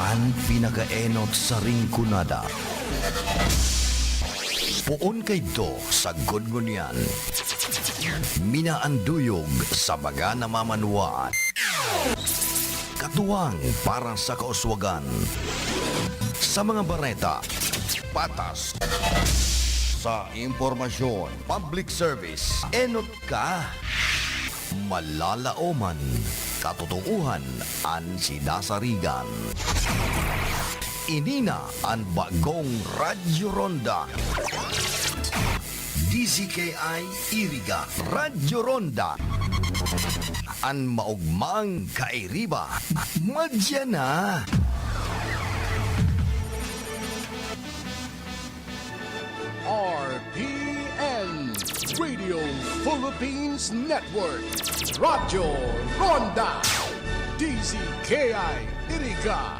An pinakaenot sa ringkunada. Puon kay do sa gudgunyan. Minaanduyog sa baga namamanwaan. Katuwang para sa kauswagan. Sa mga bareta, patas. Sa impormasyon, public service, enot ka. Malalaoman, katotohanan an sinasarigan. Inina ang bagong Radyo Ronda. DZKI Iriga Radyo Ronda. Ang maugmang kairiba. Madya na. RPN Radio Philippines Network Radyo Ronda DZKI Iriga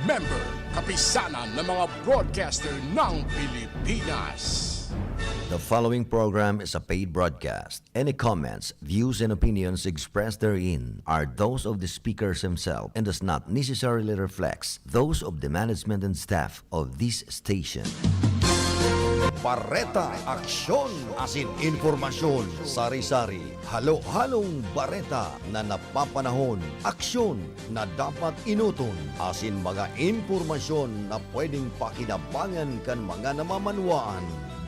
Member Kapisanan ng mga broadcaster ng Pilipinas. The following program is a paid broadcast. Any comments, views, and opinions expressed therein are those of the speakers himself and does not necessarily reflect those of the management and staff of this station. Bareta Aksyon, asin informasyon, sari-sari, halo-halong bareta na napapanahon, aksyon na dapat inuton, asin mga informasyon na pwedeng pakinabangan kan mga namamanwaan.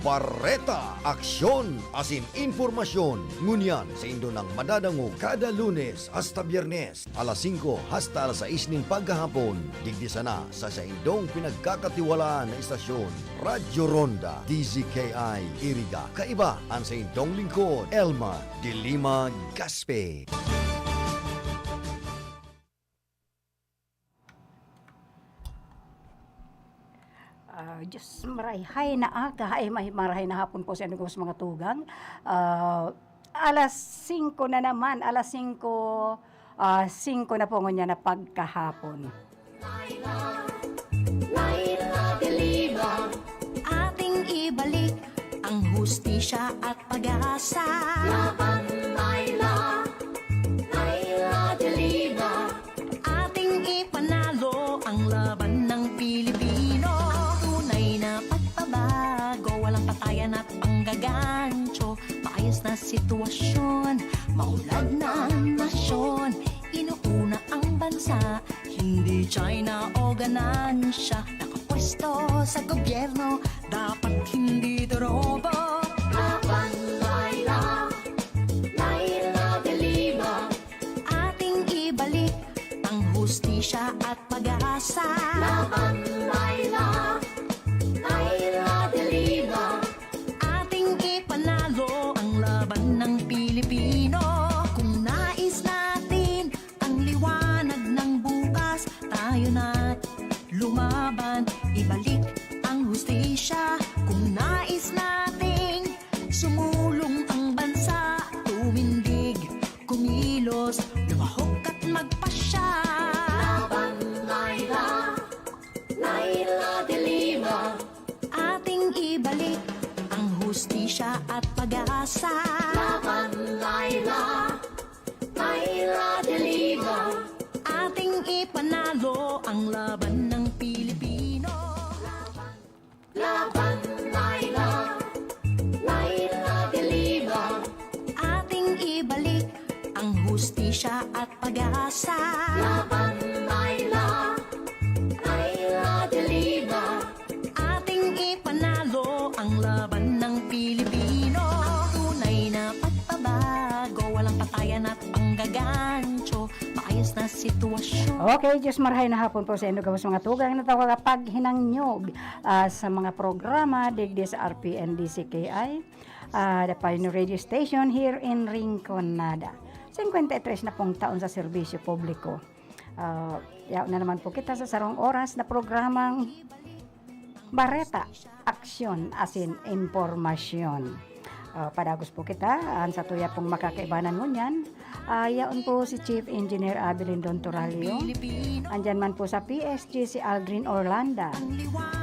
Bareta Aksyon, asin informasyon, ngunyan sa indo ng madadango kada Lunes hasta Biyernes, alas 5 hasta alas 6 ning pagkahapon, digdi sana sa indong pinagkakatiwalaan na istasyon, Radyo Ronda, DZKI Iriga. Kaiba ang sa indong lingkod, Elma de Lima Gaspe. Diyos marahay na aga, ay marahay na hapon po sa inyo sa mga tugang. Alas 5 na naman, alas 5 na po nga na pagkahapon. Laila de Lima, ating ibalik ang hustisya at pag-asa. Laban Laila, Laila de Lima, ating ipanalo ang laban ng Pilipino. Tunay na pagbabago, walang patayan at panggagancho. Maayos na sitwasyon, maulad na nasyon. Inuuna ang bansa, hindi China o ganansya. Nakapwesto sa gobyerno, dapat hindi dorobo. Laban Laila, Laila de Lima, ating ibalik ang hustisya at pag-asa. Laban Laila, Laila de Lima, ating ipanalo ang laban ng Pilipino. Kung nais natin ang liwanag ng bukas, tayo na't lumaban, ibalik ang hustisya. Kung nais nating sumulong ang bansa, tumindig, kumilos, lumahok at magpasya. Laban Laila, Laila de Lima, ating ibalik ang hustisya at pag-asa. Laban Laila, Laila de Lima, ating ipanalo ang laban ng Pilipino. Laban Laila, Laila de Lima, ating ibalik ang hustisya at pag-asa. Laban Laila, Laila de Lima, ating ipanalo ang laban ng Pilipino. Tunay na pagbabago, walang patayan at panggagancho. Maayos na sitwasyon. Okay, Diyos marahay na hapon po sa inyo gawas mga tugang na tawag pag hinangnyog sa mga programa digdi sa RPN DZKI, the Pioneer Radio Station here in Rinconada. 53 na pong taon sa serbisyo publiko. Yaw na naman po kita sa sarong oras na programang Bareta Aksyon asin Impormasyon. Padagos po kita, sa tuya pong makakaibanan mo niyan. Yaon po si Chief Engineer Abelin Don Toralio. Andyan man po sa PSG si Aldrin Orlanda.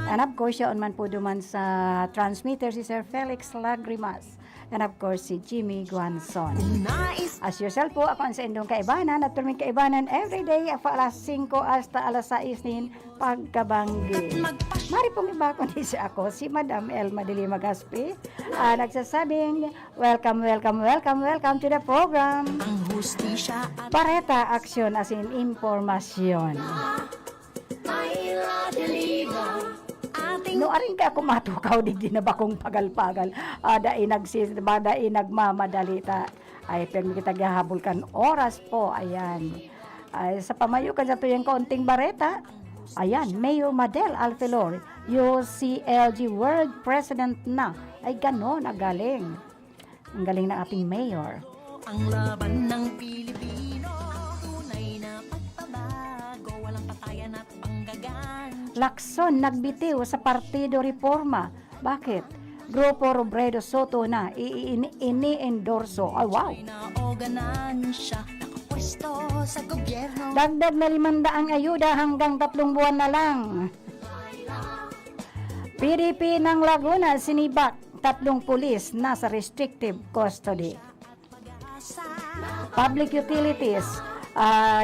And of course, yaon man po duman sa transmitter si Sir Felix Lagrimas. and of course si Jimmy Guanzon. Kung nais As usual po, ako ang sa indong kaibanan at turming kaibanan everyday alas 5 hasta alas 6 nin pagkabanggi. Mari pong iba ko ni ako, si Madam Elma Dilima Gaspi, nagsasabing welcome to the program. ang hustisya at Bareta aksyon as in informasyon. Naila Delima ating No aring ka ako matukaw di na bakong pagal-pagal. Daay nagmamadalita. Ay pero kita gahabol kan oras po. Ayan. Ay, sa pamayo ka sa tuyang kaunting bareta. Ayan, Mayor Madel Alfilor, UCLG World President na. Ay ganon, galing. Ang galing ng ating mayor. ang laban ng Pilipino. Tunay na pagbabago, walang patayan at panggagan. Lacson nagbitiw sa Partido Reforma. Bakit? Grupo Robredo Soto na ini-endorso. Ay wow! Na o ganansya, nakapwesto sa gobyerno. Dagdag na 500 ayuda hanggang 3 buwan na lang. PDP ng Laguna sinibak 3 pulis nasa restrictive custody. Public utilities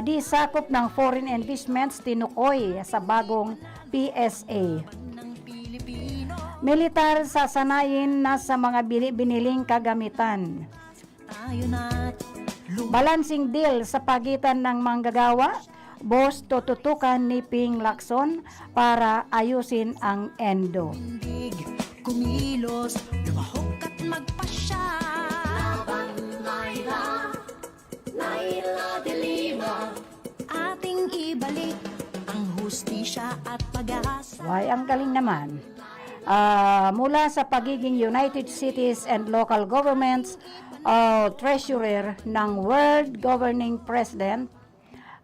di sakop ng foreign investments tinukoy sa bagong PSA. ng Pilipino, Militar sasanayin na sa mga biniling kagamitan. tayo na't Balancing deal sa pagitan ng manggagawa, boss tututukan ni Ping Lacson para ayusin ang endo. lumindig, kumilos, lumahok at magpasya. Laban Naila Delima, ating ibalik ang hustisya at pag-asa. Why, ang galing naman. Mula sa pagiging United Cities and Local Governments Treasurer ng World Governing President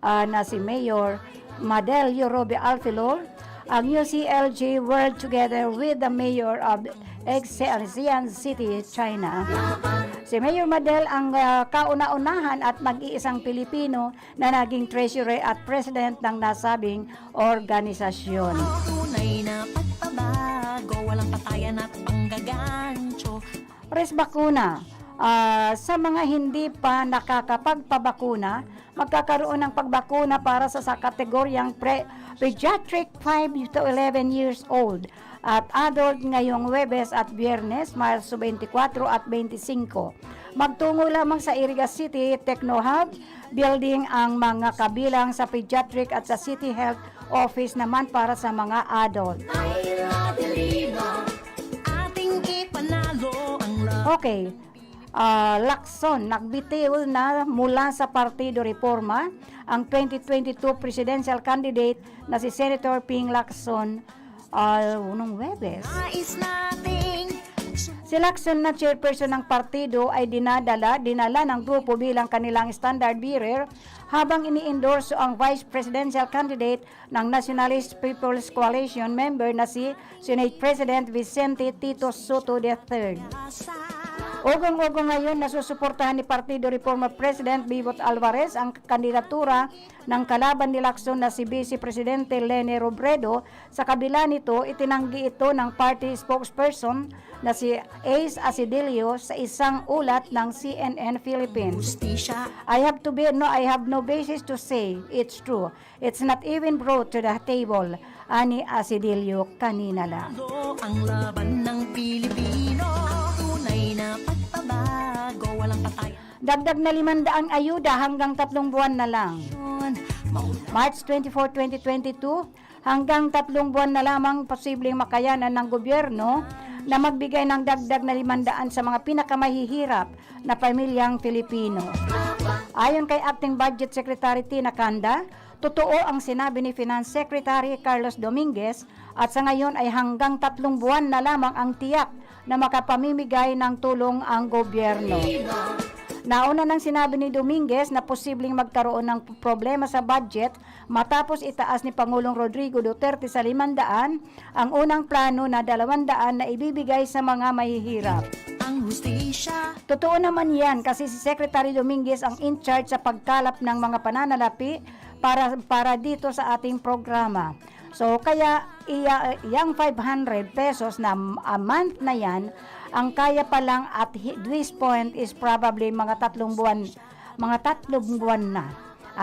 na si Mayor Madel Yorobe Alfilor, ang UCLG worked together with the Mayor of Xi'an City, China. Si Mayor Madel ang kauna-unahan at mag-iisang Pilipino na naging treasurer at president ng nasabing organisasyon. Tunay na pagbabago, walang patayan at panggagancho. Res bakuna. Sa mga hindi pa nakakapagpabakuna, magkakaroon ng pagbakuna para sa kategoryang pediatric 5 to 11 years old at adult ngayong Webes at Biyernes, Marso 24 at 25. Magtungo lamang sa Iriga City Techno Hub building ang mga kabilang sa pediatric at sa City Health Office naman para sa mga adult. Naila Delima, ating ipanalo ang Okay. Lacson, nagbitiw na mula sa Partido Reforma ang 2022 presidential candidate na si Senator Ping Lacson unong Webes. nais nating Si Lacson na chairperson ng partido ay dinala ng grupo bilang kanilang standard bearer habang ini-endorso ang vice presidential candidate ng Nationalist People's Coalition member na si Senate President Vicente Tito Soto III. asa. Ugong-ugong ngayon nasusuportahan ni Partido Reforma President Bibot Alvarez ang kandidatura ng kalaban ni Lacson na si Vice Presidente Leni Robredo. Sa kabila nito, itinanggi ito ng party spokesperson na si Ace Asidilio sa isang ulat ng CNN Philippines. Hustisya I have no basis to say it's true. It's not even brought to the table. Ani Asidilio kanina lang. ang laban ng Pilipino. Tunay na pagbabago, walang patayan. Dagdag na 500 ayuda hanggang 3 buwan na lang. March 24, 2022, hanggang 3 buwan na lamang posibleng makayanan ng gobyerno na magbigay ng dagdag na 500 sa mga pinakamahihirap na pamilyang Pilipino. Ayon kay Acting Budget Secretary Tina Canda, totoo ang sinabi ni Finance Secretary Carlos Dominguez at sa ngayon ay hanggang 3 buwan na lamang ang tiyak na makapamimigay ng tulong ang gobyerno. Nauna nang sinabi ni Dominguez na posibleng magkaroon ng problema sa budget matapos itaas ni Pangulong Rodrigo Duterte sa 500 ang unang plano na 200 na ibibigay sa mga mahihirap. Ang hustisya Totoo naman yan kasi si Secretary Dominguez ang in charge sa pagkalap ng mga pananalapi para dito sa ating programa. So kaya iyang 500 pesos na a month na yan Ang kaya pa lang at this point is probably mga 3 buwan na.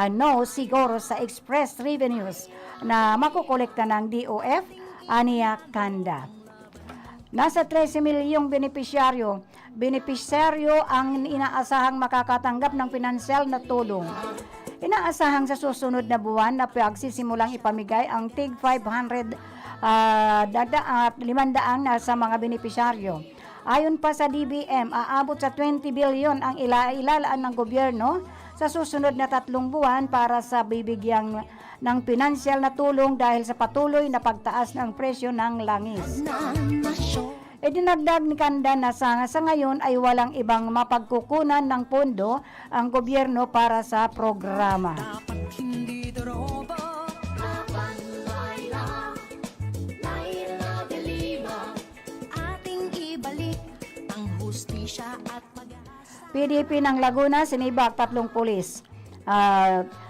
No siguro sa express revenues na makukolekta ng DOF, aniya Kanda. Nasa 13 milyong benepisyaryo ang inaasahang makakatanggap ng pinansyal na tulong. Inaasahang sa susunod na buwan na pagsisimulang ipamigay ang TIG 500 500 na sa mga benepisyaryo. Ayon pa sa DBM, aabot sa 20 bilyon ang ilalaan ng gobyerno sa susunod na 3 buwan para sa bibigyang ng pinansyal na tulong dahil sa patuloy na pagtaas ng presyo ng langis. Dinagdag ni Kanda na sa ngayon ay walang ibang mapagkukunan ng pondo ang gobyerno para sa programa. Dapat hindi dorobo. Ating ibalik ang hustisya at pag-asa. PDP ng Laguna, sinibak 3 pulis.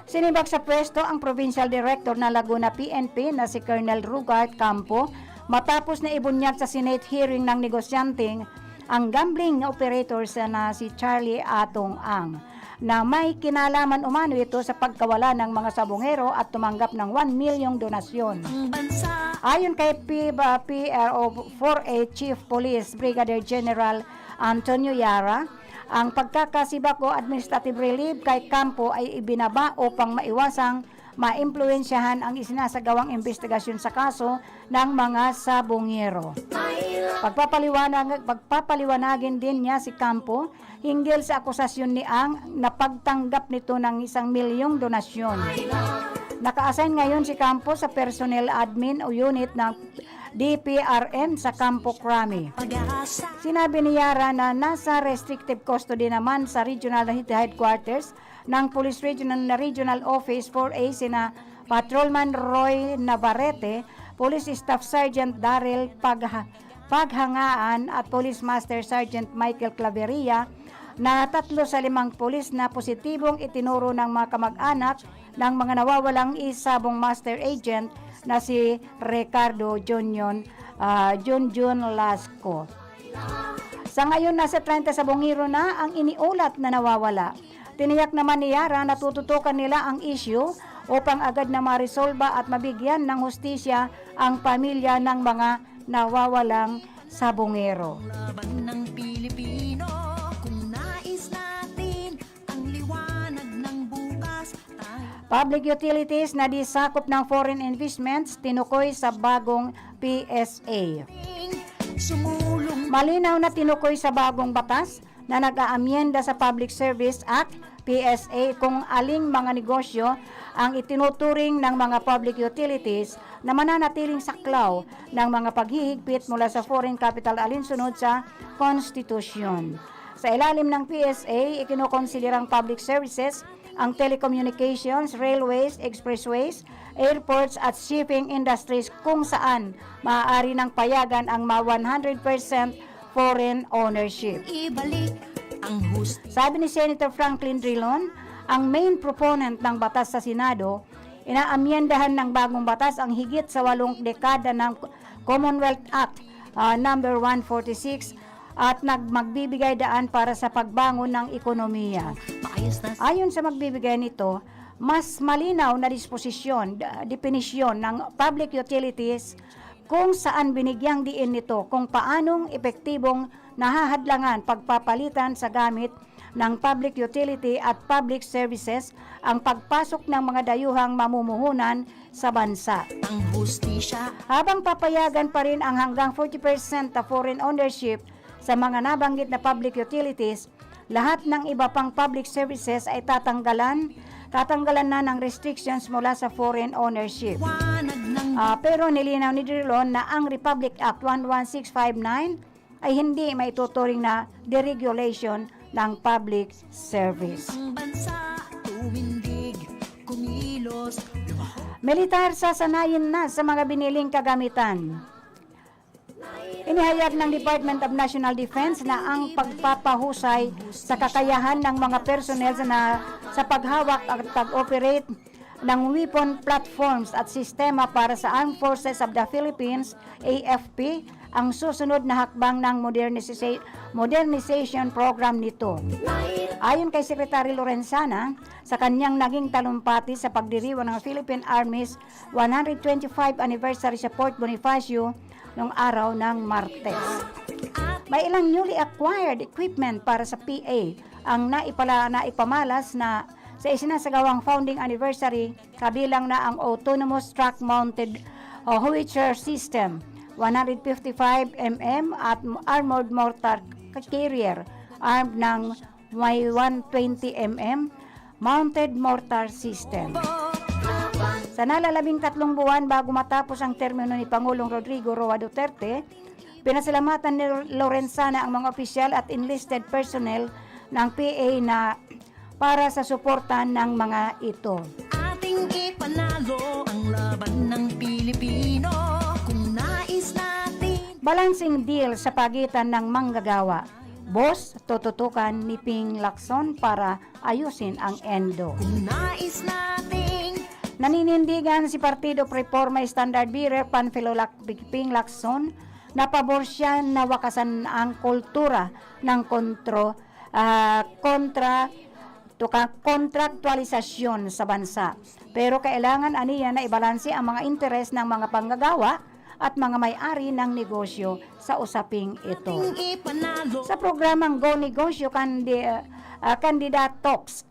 Sinibak sa pwesto ang Provincial Director ng Laguna PNP na si Colonel Rugart Campo matapos na ibunyag sa Senate hearing ng negosyanteng ang gambling operators na si Charlie Atong Ang na may kinalaman umano ito sa pagkawala ng mga sabongero at tumanggap ng 1 milyong donasyon. Ang bansa Ayon kay PRO 4A Chief Police Brigadier General Antonio Yara, ang pagkakasibak o administrative relief kay Campo ay ibinaba upang maiwasang maimpluwensyahan ang isinasagawang investigasyon sa kaso ng mga sabongero. Pagpapaliwanagin din niya si Campo hinggil sa akusasyon ni Ang na pagtanggap nito ng 1 milyong donasyon. Naka-assign ngayon si Campo sa personnel admin o unit ng DPRM sa Campo Crame. pag-asa. Sinabi ni Yara na nasa restrictive custody naman sa regional headquarters ng Police Regional Office 4A sina Patrolman Roy Navarrete, Police Staff Sergeant Daryl Paghangaan at Police Master Sergeant Michael Claveria na 3 sa 5 pulis na positibong itinuro ng mga kamag-anak ng mga nawawalang isabong master agent na si Ricardo Junjun Lasco. Sa ngayon, nasa 30 sabongero na ang iniulat na nawawala. Tiniyak naman ni Yara na tututukan nila ang issue upang agad na maresolba at mabigyan ng hustisya ang pamilya ng mga nawawalang sabongero. Laban ng Pilipino, kung nais natin ang liwanag ng bukas, tayo Public utilities na disakop ng foreign investments tinukoy sa bagong PSA. sumulong. Malinaw na tinukoy sa bagong batas na nag-aamyenda sa Public Service Act PSA kung aling mga negosyo ang itinuturing ng mga public utilities na mananatiling saklaw ng mga paghihigpit mula sa foreign capital alinsunod sa konstitusyon. Sa ilalim ng PSA, ikinukonsiderang public services ang telecommunications, railways, expressways, airports at shipping industries kung saan maaari ng payagan ang 100% foreign ownership. Ibalik ang hustisya. Sabi ni Senator Franklin Drilon, ang main proponent ng batas sa Senado, inaamyendahan ng bagong batas ang higit sa 8 dekada ng Commonwealth Act number 146 at magbibigay daan para sa pagbangon ng ekonomiya. Paayos na Ayon sa magbibigay nito, mas malinaw na definisyon ng public utilities kung saan binigyang diin nito kung paanong epektibong nahahadlangan pagpapalitan sa gamit ng public utility at public services ang pagpasok ng mga dayuhang mamumuhunan sa bansa. ang hustisya. Habang papayagan pa rin ang hanggang 40% na foreign ownership sa mga nabanggit na public utilities, lahat ng iba pang public services ay tatanggalan na ng restrictions mula sa foreign ownership. Liwanag ng Pero nilinaw ni Drilon na ang Republic Act 11659 ay hindi maituturing na deregulation ng public service. ang bansa, tumindig, kumilos. Militar sasanayin na sa mga biniling kagamitan. Inihayag ng Department of National Defense na ang pagpapahusay sa kakayahan ng mga personnel sa paghawak at pag-operate ng weapon platforms at sistema para sa Armed Forces of the Philippines, AFP, ang susunod na hakbang ng modernization program nito. Ayon kay Secretary Lorenzana, sa kanyang naging talumpati sa pagdiriwang ng Philippine Army's 125 anniversary sa Port Bonifacio noong araw ng Martes. May ilang newly acquired equipment para sa PA ang naipamalas na sa isinasagawang founding anniversary, kabilang na ang autonomous truck-mounted howitzer system, 155 mm at armored mortar carrier armed ng may 120 mm mounted mortar system. Sa nalalabing 3 buwan bago matapos ang termino ni Pangulong Rodrigo Roa Duterte, pinasalamatan ni Lorenzana ang mga opisyal at enlisted personnel ng PA na para sa suporta ng mga ito. Ating ipanalo ang laban ng Pilipino kung nais natin. Balancing deal sa pagitan ng manggagawa. Boss, tututukan ni Ping Lacson para ayusin ang endo. Kung nais nating Naninindigan si Partido Reforma Standard Bearer Panfilo Ping Lacson na pabor siya na wakasan ang kultura ng kontraktualisasyon sa bansa. Pero kailangan aniya na ibalanse ang mga interes ng mga panggagawa at mga may-ari ng negosyo sa usaping ito. ipanalo. Sa programang Go Negosyo Candidate Talks,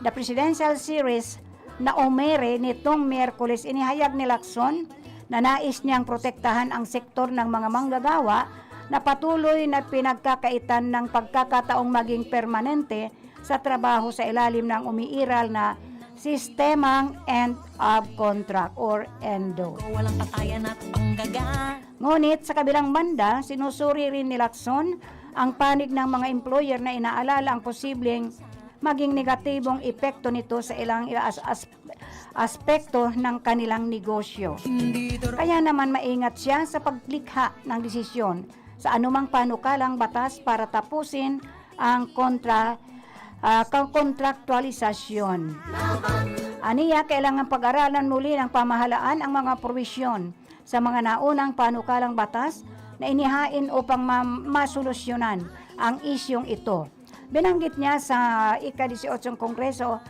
the presidential series na umere nitong Miyerkules, inihayag ni Lacson na nais niyang protektahan ang sektor ng mga manggagawa na patuloy na pinagkakaitan ng pagkakataong maging permanente sa trabaho sa ilalim ng umiiral na Sistemang End of Contract or ENDO. Walang patayan at panggaga. Ngunit sa kabilang banda, sinusuri rin ni Lacson ang panig ng mga employer na inaalala ang posibleng maging negatibong epekto nito sa ilang aspekto ng kanilang negosyo. Kaya naman maingat siya sa paglikha ng desisyon sa anumang panukalang batas para tapusin ang kontraktualisasyon. Aniya, kailangan pag-aralan muli ng pamahalaan ang mga provisyon sa mga naunang panukalang batas na inihain upang masolusyonan ang isyong ito. Binanggit niya sa ika-18 Kongreso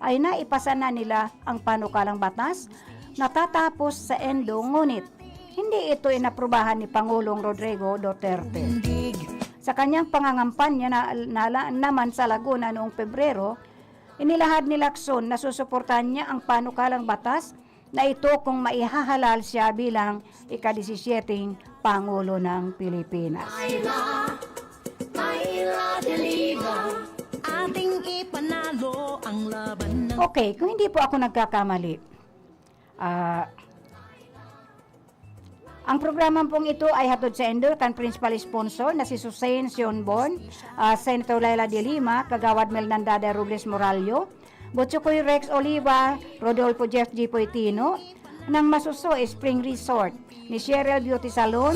ay naipasa na nila ang panukalang batas na tatapos sa ENDO, ngunit hindi ito inaprubahan ni Pangulong Rodrigo Duterte. Sa kanyang pangangampanya naman sa Laguna noong Pebrero, inilahad ni Lacson na susuportahan niya ang panukalang batas na ito kung maihahalal siya bilang ika-17 Pangulo ng Pilipinas. Ating ipanalo ang laban ng Okay, kung hindi po ako nagkakamali, ang programa pong ito ay hatod sa ENDO kan principal sponsor na si Susain Sionbon, Senator Laila de Lima, Kagawad Melnandada Robles Morallo, Butsukoy Rex Oliva, Rodolfo Jeff G. Poitino, ng Masuso Spring Resort, ni Cheryl Beauty Salon,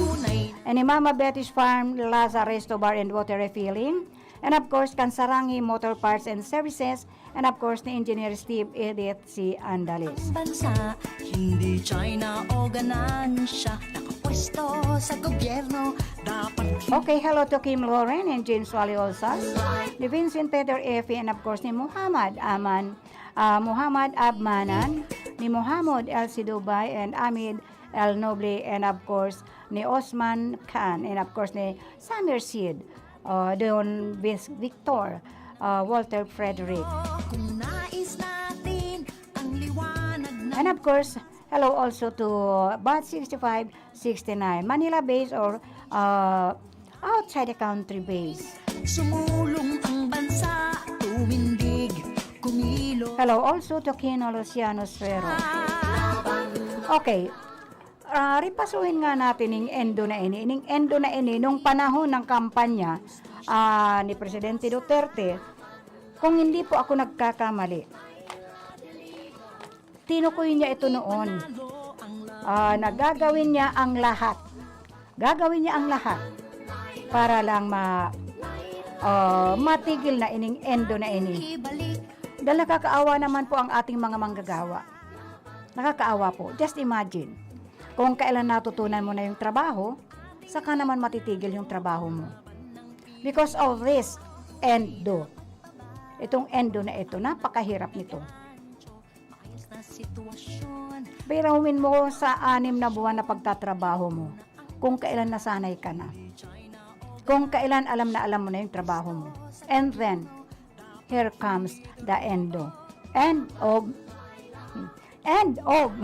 and ni Mama Betty's Farm, Laza Resto Bar and Water Refilling, and of course, Kansarangi Motor Parts and Services, and of course, ni Engineer Steve Edith C. Andalis. bansa. Hindi China o ganansya. Nakapwesto sa gobyerno. Dapat Okay, hello to Kim Lauren and James Wally Olsas, ni Vincent Peter Efi, and of course, ni Muhammad Abmanan, ni Muhammad El Sidubay, and Amid El Noble, and of course, ni Osman Khan, and of course, ni Samir Sid, Don Victor, Walter Frederick. kung nais natin ang liwanag na And of course, hello also to Bat 6569, Manila base or outside the country base. sumulong ang bansa. Tumindig, kumilo. Hello also to Kino Luciano Suero. Okay, ripasuhin nga natin yung endo na ini. Ining endo na ini, nung panahon ng kampanya ni Presidente Duterte, kung hindi po ako nagkakamali, tinukoy niya ito noon. Nagagawin niya ang lahat. Gagawin niya ang lahat para lang matigil na ining endo na ini. Ibalik Dahil nakakaawa naman po ang ating mga manggagawa. Nakakaawa po. Just imagine, kung kailan natutunan mo na yung trabaho, saka naman matitigil yung trabaho mo. Because of this endo. Itong endo na ito, napakahirap nito. na sitwasyon. Birawin mo sa 6 na buwan na pagtatrabaho mo. Kung kailan nasanay ka na. Kung kailan alam mo na yung trabaho mo. And then, here comes the endo. End of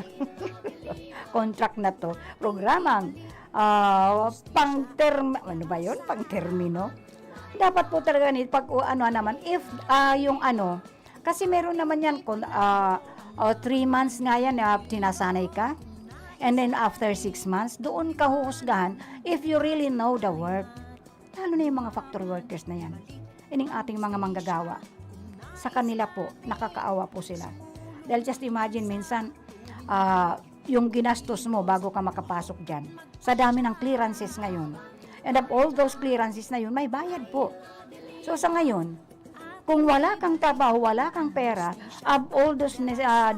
contract na to. Programang ano ba yun? Pang-termino. Dapat po talaga pag naman, if yung kasi meron naman yan, 3 months nga yan, tinasanay ka. And then after 6 months, doon ka huhusgahan if you really know the work. Lalo na yung mga factory workers na yan. Ining ating mga manggagawa. Sa kanila po, nakakaawa po sila. Dahil just imagine, minsan, yung ginastos mo bago ka makapasok dyan. Sa dami ng clearances ngayon. And of all those clearances na yun, may bayad po. So sa ngayon, kung wala kang trabaho, wala kang pera, of all those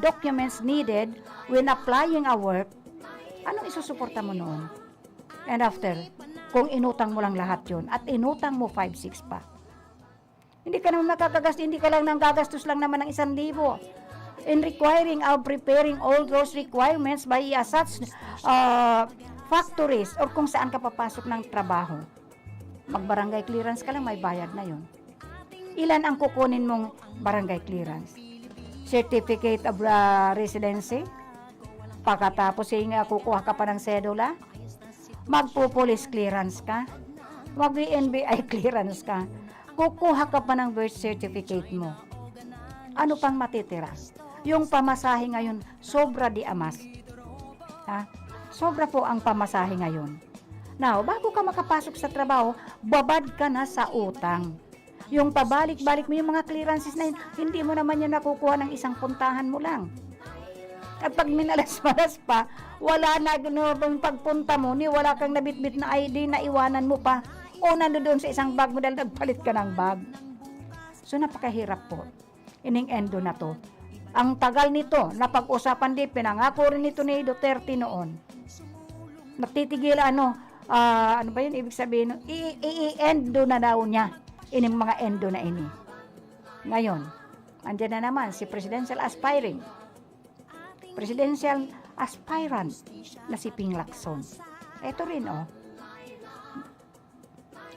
documents needed when applying a work, anong isusuporta mo noon? And after, kung inutang mo lang lahat yun, at inutang mo 5-6 pa, hindi ka naman makakagastos, hindi ka lang nang gagastos lang naman ng 1,000. In requiring preparing all those requirements by such factories or kung saan ka papasok ng trabaho. Mag-barangay clearance ka lang, may bayad na yun. Ilan ang kukunin mong barangay clearance? Certificate of residency? Pagkatapos kukuha ka pa ng sedula? Magpo-police clearance ka? Mag-NBI clearance ka? Kukuha ka pa ng birth certificate mo. Ano pang matitira? Yung pamasahe ngayon, sobra di amas. Ha? Sobra po ang pamasahe ngayon. Now, bago ka makapasok sa trabaho, babad ka na sa utang. Yung pabalik-balik mo yung mga clearances na yun, hindi mo naman yan nakukuha ng isang puntahan mo lang. At pag minalas-malas pa, wala na yung pagpunta mo, wala kang nabitbit na ID na iwanan mo pa. O nandoon sa isang bag mo dahil nagpalit ka ng bag. So napakahirap po. Ining endo na to. Ang tagal nito, napag-usapan din, pinangako rin ito ni Duterte noon. Nagtitigil ano ba yun ibig sabihin? I-endo na daw niya. Ining mga endo na ini. Ngayon, andyan na naman si presidential aspirant na si Ping Lacson. Ito rin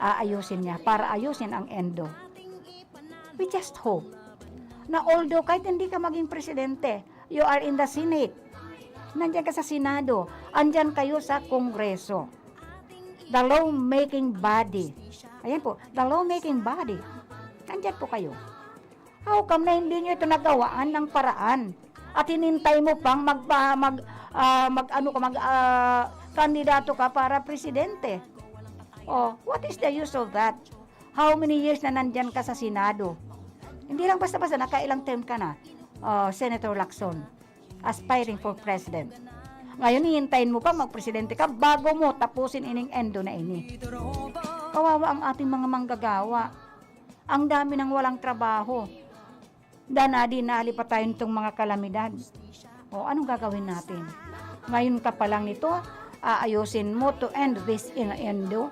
aayusin niya para ayusin ang endo. We just hope na although kahit hindi ka maging presidente, you are in the Senate. Nandiyan ka sa Senado. Andyan kayo sa Kongreso. The law-making body. Ayan po, the law-making body. Andyan po kayo. How come na hindi nyo ito nagawaan ng paraan? At hinintay mo pang kandidato ka para presidente. Oh, what is the use of that? How many years na nandyan ka sa Senado? Hindi lang basta-basta, nakailang term ka na. Senator Lacson, aspiring for president. Ngayon, hihintayin mo pa magpresidente ka bago mo tapusin ining endo na ini. Kawawa ang ating mga manggagawa. Ang dami ng walang trabaho. Dinali pa tayo nitong mga kalamidad. Anong gagawin natin? Ngayon ka pa lang nito, aayusin mo to end this endo.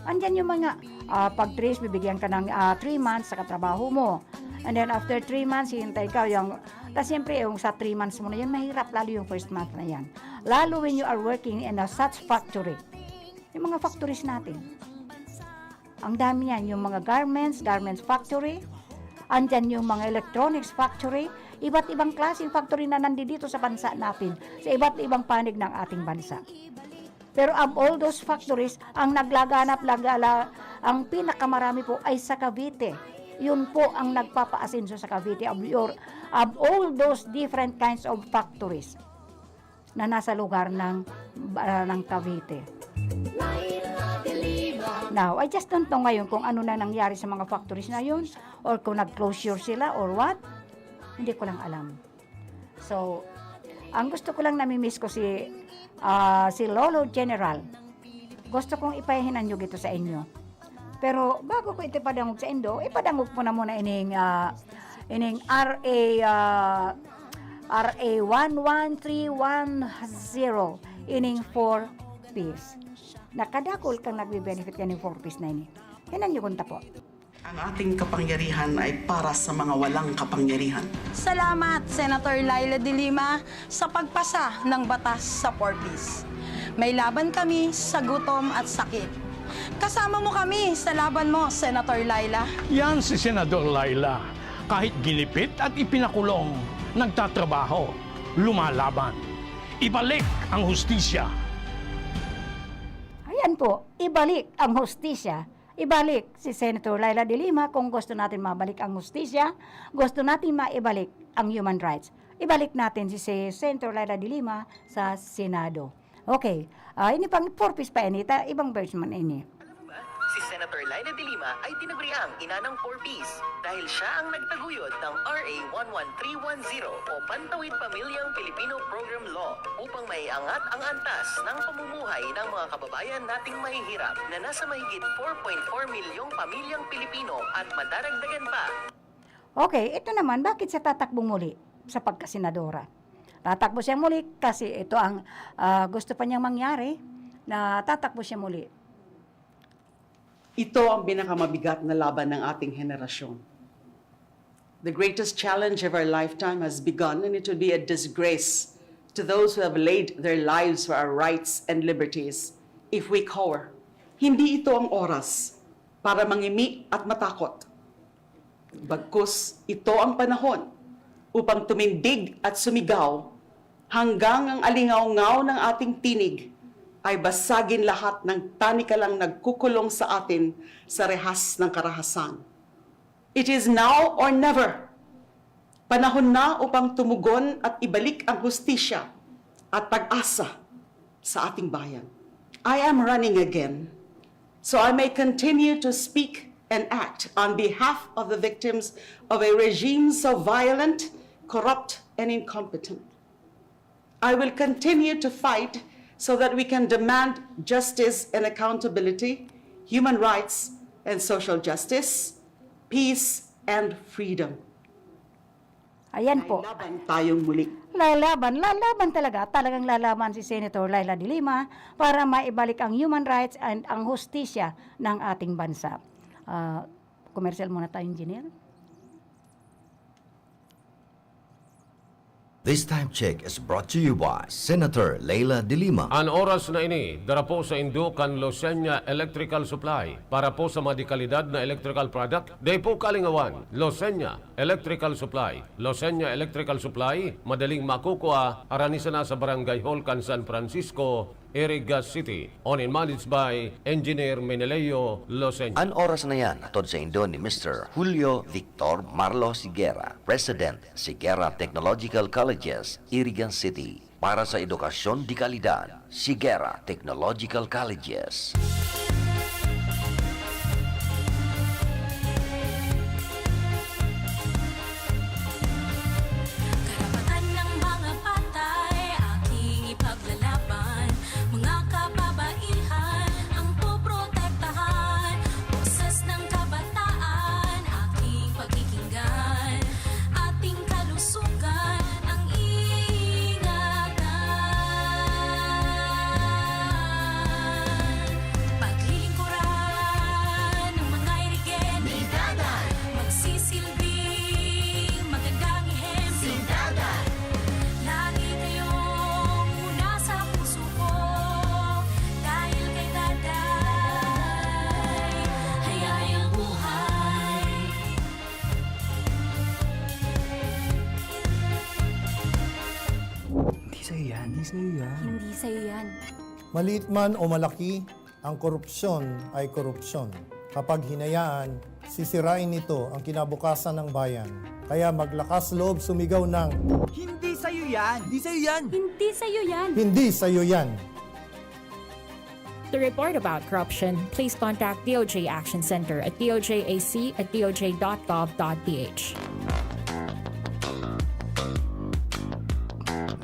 Andyan yung mga pag-trace, bibigyan ka ng 3 months sa katrabaho mo. And then after 3 months, hihintay ka tapos siyempre, yung sa 3 months mo na yan, mahirap lalo yung first month na yan. Lalo when you are working in a such factory. Yung mga factories natin. Ang dami yan, yung mga garments factory. Andyan yung mga electronics factory. Iba't ibang klaseng factory na nandito sa bansa natin. Sa iba't ibang panig ng ating bansa. Pero of all those factories, ang ang pinakamarami po ay sa Cavite. Yun po ang nagpapaasenso sa Cavite of all those different kinds of factories na nasa lugar ng Cavite. Now, I just don't know ngayon kung ano na nangyari sa mga factories na yun or kung nag-closure sila or what. Hindi ko lang alam. So, ang gusto ko lang namimiss ko si Lolo General. Gusto kong ipahinan nyo gito sa inyo. Pero bago ko ito ipadangog sa endo, ipadangog po na muna ining RA 11310. ining 4-piece. Nakadakol kang nagbe-benefit ka ng 4-piece na ini. Hinan nyo kunta po. Ang ating kapangyarihan ay para sa mga walang kapangyarihan. Salamat, Senator Laila de Lima, sa pagpasa ng batas sa 4-piece. May laban kami sa gutom at sakit. Kasama mo kami sa laban mo, Senator Laila. Yan si Senador Laila. Kahit ginipit at ipinakulong, nagtatrabaho, lumalaban. Ibalik ang hustisya. Ayan po, ibalik ang hustisya. Ibalik si Senator Laila de Lima kung gusto natin mabalik ang hustisya, gusto natin maibalik ang human rights. Ibalik natin si Senator Laila de Lima sa Senado. Okay, ini pang 4-piece pa ini, ibang version man ini. Si Senator Laila de Lima ay tinaguriang ina ng 4-piece dahil siya ang nagtaguyod ng RA 11310 o Pantawid Pamilyang Pilipino Program Law upang maiangat ang antas ng pamumuhay ng mga kababayan nating mahihirap na nasa mahigit 4.4 milyong pamilyang Pilipino at madaragdagan pa. Okay, ito naman, bakit siya tatakbong muli sa pagkasenadora? Tatakbo siya muli kasi ito ang gusto pa niyang mangyari na tatakbo siya muli. Ito ang pinakamabigat na laban ng ating henerasyon. The greatest challenge of our lifetime has begun, and it will be a disgrace to those who have laid their lives for our rights and liberties if we cower. Hindi ito ang oras para mangimi at matakot. Bagkus, ito ang panahon upang tumindig at sumigaw hanggang ang alingaw-ngaw ng ating tinig ay basagin lahat ng tanikalang nagkukulong sa atin sa rehas ng karahasan. It is now or never. Panahon na upang tumugon at ibalik ang hustisya at pag-asa sa ating bayan. I am running again, so I may continue to speak and act on behalf of the victims of a regime so violent, corrupt, and incompetent. I will continue to fight so that we can demand justice and accountability, human rights and social justice, peace and freedom. Ayan po. Laban tayong muli. Lalaban talaga. Talagang lalaban si Senator Laila de Lima para maibalik ang human rights and ang hustisya ng ating bansa. Commercial muna tayo, engineer. This time check is brought to you by Senator Laila de Lima. Ang oras na ini, dara po sa Indukan Losenya Electrical Supply para po sa madikalidad na electrical product. Day po kalingawan, Losenya Electrical Supply. Losenya Electrical Supply, madaling makukuha, aranisa na sa Barangay Holcan, San Francisco, Iriga City. Owned and managed by Engineer Meneleo Losenya. Ang oras na yan, atod sa Indo ni Mr. Julio Victor Marlo Siguera, President, Siguera Technological Colleges, Irigan City. Para sa edukasyon di kalidad, Siguera Technological Colleges. Karapatan ng mga patay, aking ipaglalaban. Mga kababaihan, ang poprotektahan. Boses ng kabataan, aking pagkikinggan. Ating kalusugan, ang ingatan. Paglilingkuran ng mga irigen, magsisilbing magandang ihemplo. Lagi kayong una sa puso ko, dahil kay Daday, hayayang buhay. Hindi sa'yo yan. Maliit man o malaki, ang korupsyon ay korupsyon. Kapag hinayaan, sisirain nito ang kinabukasan ng bayan. Kaya maglakas loob sumigaw ng, Hindi sa'yo yan! Hindi sa'yo yan! Hindi sa'yo yan! hindi sa'yo yan! To report about corruption, please contact DOJ Action Center at dojAC@doj.gov.ph.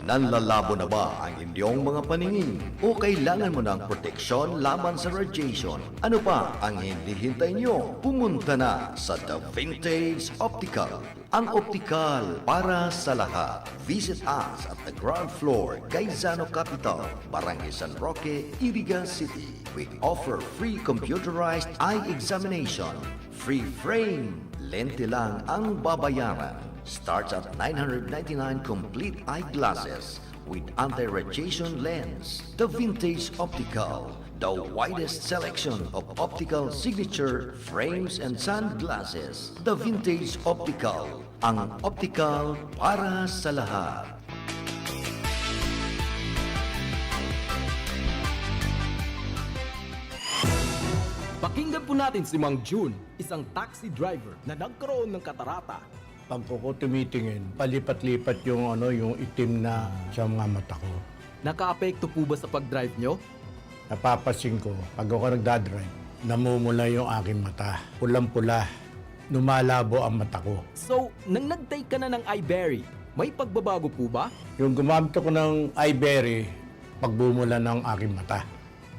Nanlalabo na ba ang inyong mga paningin? O kailangan mo ng proteksyon laban sa radiation? Ano pa ang hindi hintay nyo? Pumunta na sa The Vintage Optical. Ang optical para sa lahat. Visit us at the ground floor, Gaisano Capital, Barangay San Roque, Iriga City. We offer free computerized eye examination. Free frame. Lente lang ang babayaran. Starts at 999 complete eyeglasses with anti-radiation lens. The Vintage Optical. The widest selection of optical signature frames and sunglasses. The Vintage Optical. Ang optical para sa lahat. Pakinggan po natin si Mang June, isang taxi driver na nagkaroon ng katarata. Pag ko tumitingin, palipat-lipat yung itim na sa mga mata ko. Naka-apekto po ba sa pag-drive nyo? Napapansin ko, pag ako nagdadrive, namumula yung aking mata. Pulang-pula, lumalabo ang mata ko. So, nang nag-take ka na ng iBerry, may pagbabago po ba? Yung gumamit ako ng iBerry, pagbumula ng aking mata.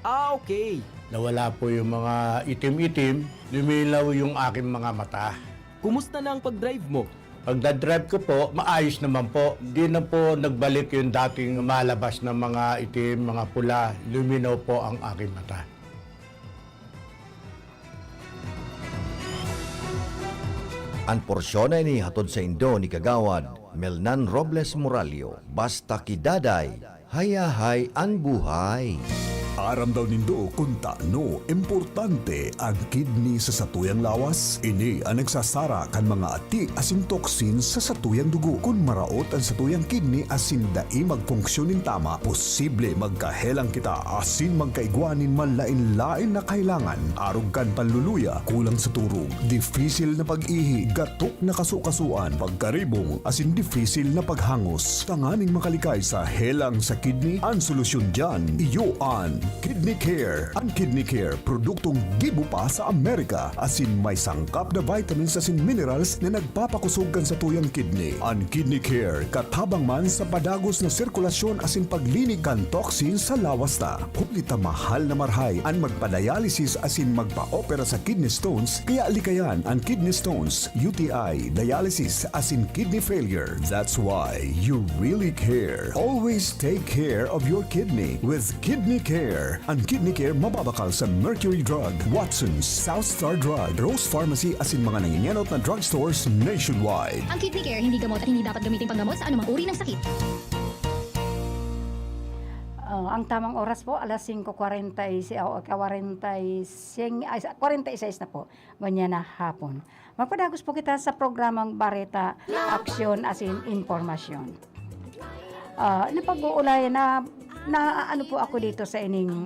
Ah, okay. Nawala po yung mga itim-itim, lumilaw yung aking mga mata. Kumusta na ang pag-drive mo? Pagdadrive ko po, maayos naman po. Hindi na po nagbalik yung dating malabas na mga itim, mga pula. Luminaw po ang aking mata. Ang porsyon ay nihatod sa Indo ni Kagawad Melnan Robles Moralio. Basta kidaday, hayahay ang buhay. Aram daw nindo kung taano importante ang kidney sa satuyang lawas. Ini ang nagsasara kan mga ati asin toksin sa satuyang dugo. Kung maraot ang satuyang kidney asin dai magfunksyonin tama, posible magkahelang kita asin magkaigwanin man lain-lain na kailangan. Arog kan panluluya, kulang sa turog, difisil na pag-ihi, gatok na kasukasuan, pagkaribong asin difisil na paghangos. Tanganing makalikay sa helang sa kidney, ang solusyon dyan, iyo an Kidney Care. Ang Kidney Care, produktong gibo pa sa Amerika. Asin may sangkap na vitamins asin minerals na nagpapakusog kan sa tuyang kidney. Ang Kidney Care, katabang man sa padagos na sirkulasyon asin paglinig kan toxin sa lawas ta. Hulita mahal na marhay ang magpa-dialysis asin magpa-opera sa kidney stones, kaya likayan ang kidney stones, UTI, dialysis asin kidney failure. That's why you really care. Always take care of your kidney with Kidney Care. Ang Kidney Care mababakal sa Mercury Drug, Watson's, South Star Drug, Rose Pharmacy asin mga nanginyanot na drugstores nationwide. Ang Kidney Care hindi gamot at hindi dapat gamitin panggamot sa anumang uri ng sakit. Ang tamang oras po, alas 5:46 na po, ganyan na hapon. Magpadagos po kita sa programang Bareta, Aksyon asin Informasyon. Napag-uulayan na ano po ako dito sa ining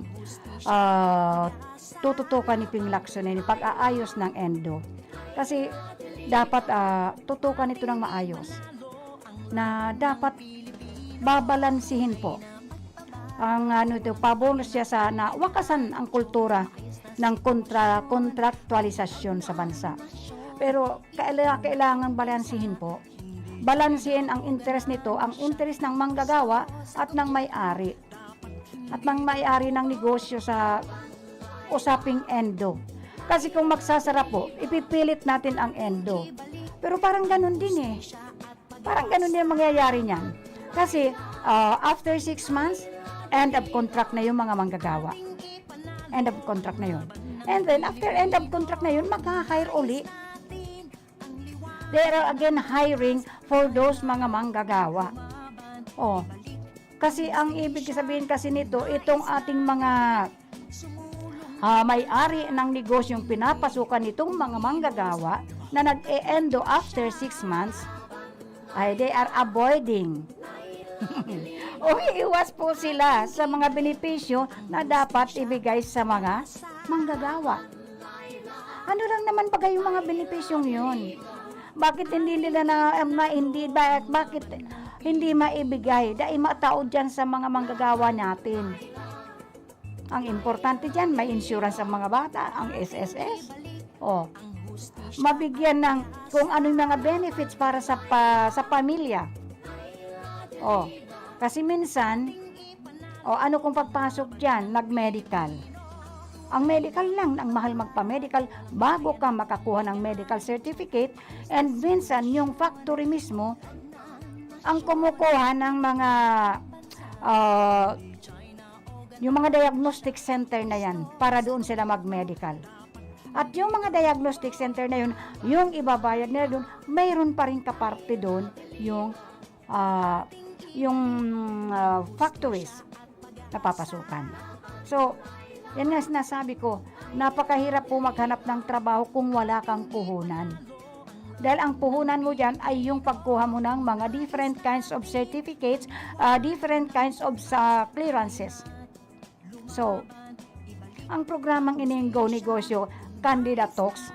tututukan ni Ping Lacson ni pag-aayos ng endo. Kasi dapat tutukan ito ng maayos. Na dapat babalansihin po. Ang pabonus siya sa na wakasan ang kultura ng kontraktualisasyon sa bansa. Pero kailangan balansihin po. Balansihin ang interest nito, ang interest ng manggagawa at ng may-ari. At ng may-ari ng negosyo sa usaping endo. Kasi kung magsasara po, ipipilit natin ang endo. Pero parang ganun din eh. Parang ganun din ang mangyayari niyan. Kasi after 6 months, end of contract na yung mga manggagawa. End of contract na yun. And then after end of contract na yun, magka-hire uli. They are again hiring for those mga manggagawa. Kasi ang ibig sabihin kasi nito, itong ating mga may-ari ng negosyong pinapasukan nitong mga manggagawa na nag-e-endo after 6 months, ay they are avoiding. Umiiwas po sila sa mga benepisyo na dapat ibigay sa mga manggagawa. Ano lang naman ba yung mga benepisyong yun? Bakit hindi nila bakit hindi maibigay? Dahil mataod dyan sa mga manggagawa natin. Ang importante dyan, may insurance ang mga bata, ang SSS. Mabigyan ng kung ano yung mga benefits para sa pamilya. Kasi minsan, ano kung pagpasok dyan, nag-medical. Ang medical lang, ang mahal magpa-medical bago ka makakuha ng medical certificate, and minsan yung factory mismo ang kumukuha ng mga yung mga diagnostic center na yan para doon sila mag-medical. At yung mga diagnostic center na yun, yung ibabayad nila doon, mayroon pa rin kaparte doon yung factories na papasukan. So, yan nga sinasabi ko, napakahirap po maghanap ng trabaho kung wala kang puhunan. Dahil ang puhunan mo dyan ay yung pagkuha mo ng mga different kinds of certificates, different kinds of clearances. So, ang programang ining Go Negosyo, Candidate Talks,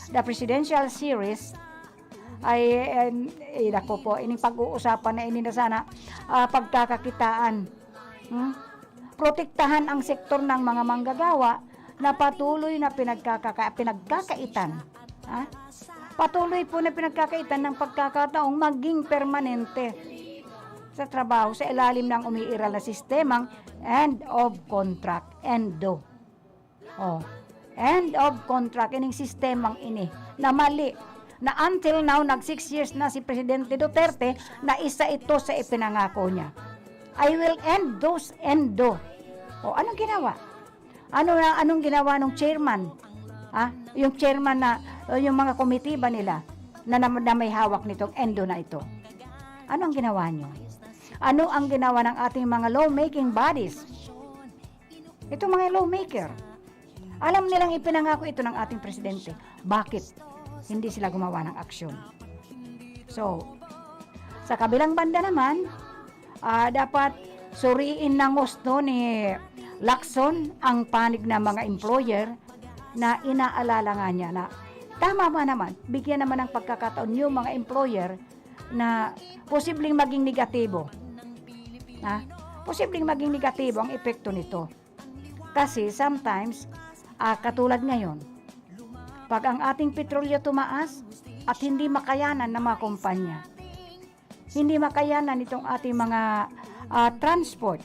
the Presidential Series, ay dako po, ining pag-uusapan na ini na sana pagkakakitaan. Protektahan ang sektor ng mga manggagawa na patuloy na pinagkakaitan. Patuloy po na pinagkakaitan ng pagkakataong maging permanente sa trabaho sa ilalim ng umiiral na sistemang end of contract, ENDO. End of contract, ining sistemang ini na mali, na until now, 6 years na si Presidente Duterte, na isa ito sa ipinangako niya. I will end those ENDO. Anong ginawa? Anong ginawa ng chairman? Yung chairman na, yung mga komitiba nila na may hawak nitong ENDO na ito. Ano ang ginawa nyo? Ano ang ginawa ng ating mga lawmaking bodies? Ito mga lawmaker. Alam nilang ipinangako ito ng ating presidente. Bakit hindi sila gumawa ng aksyon? So, sa kabilang banda naman, dapat suriin ng gusto ni Lacson ang panig ng mga employer na inaalala nga niya na tama ba naman, bigyan naman ng pagkakataon yung mga employer na posibleng maging negatibo. Posibleng maging negatibo ang epekto nito. Kasi sometimes, katulad ngayon, pag ang ating petrolyo tumaas at hindi makayanan ng mga kumpanya, hindi makayanan itong ating mga transport,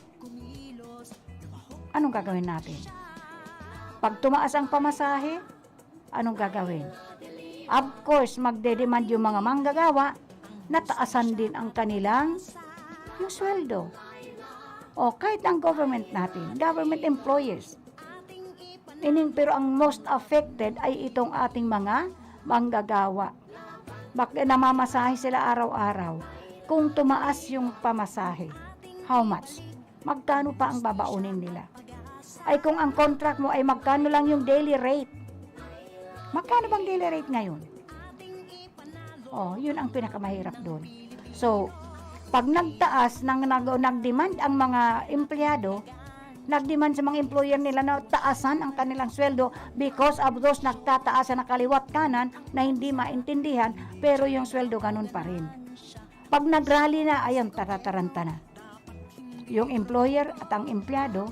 anong gagawin natin? Pag tumaas ang pamasahe, anong gagawin? Of course, magde-demand yung mga manggagawa na taasan din ang kanilang yung sweldo. Kahit ang government natin, government employees. Pero ang most affected ay itong ating mga manggagawa. Bakit namamasahe sila araw-araw? Kung tumaas yung pamasahe, how much? Magkano pa ang babaunin nila? Ay kung ang contract mo ay magkano lang yung daily rate. Magkano bang daily rate ngayon? Yun ang pinakamahirap doon. So, pag nagtaas, nagdemand ang mga empleyado, nagdemand sa mga employer nila na taasan ang kanilang sweldo because of those nagtataasan na kaliwat kanan na hindi maintindihan, pero yung sweldo ganun pa rin. Pag nagrally na, ayan, tarataranta na. Yung employer at ang empleyado,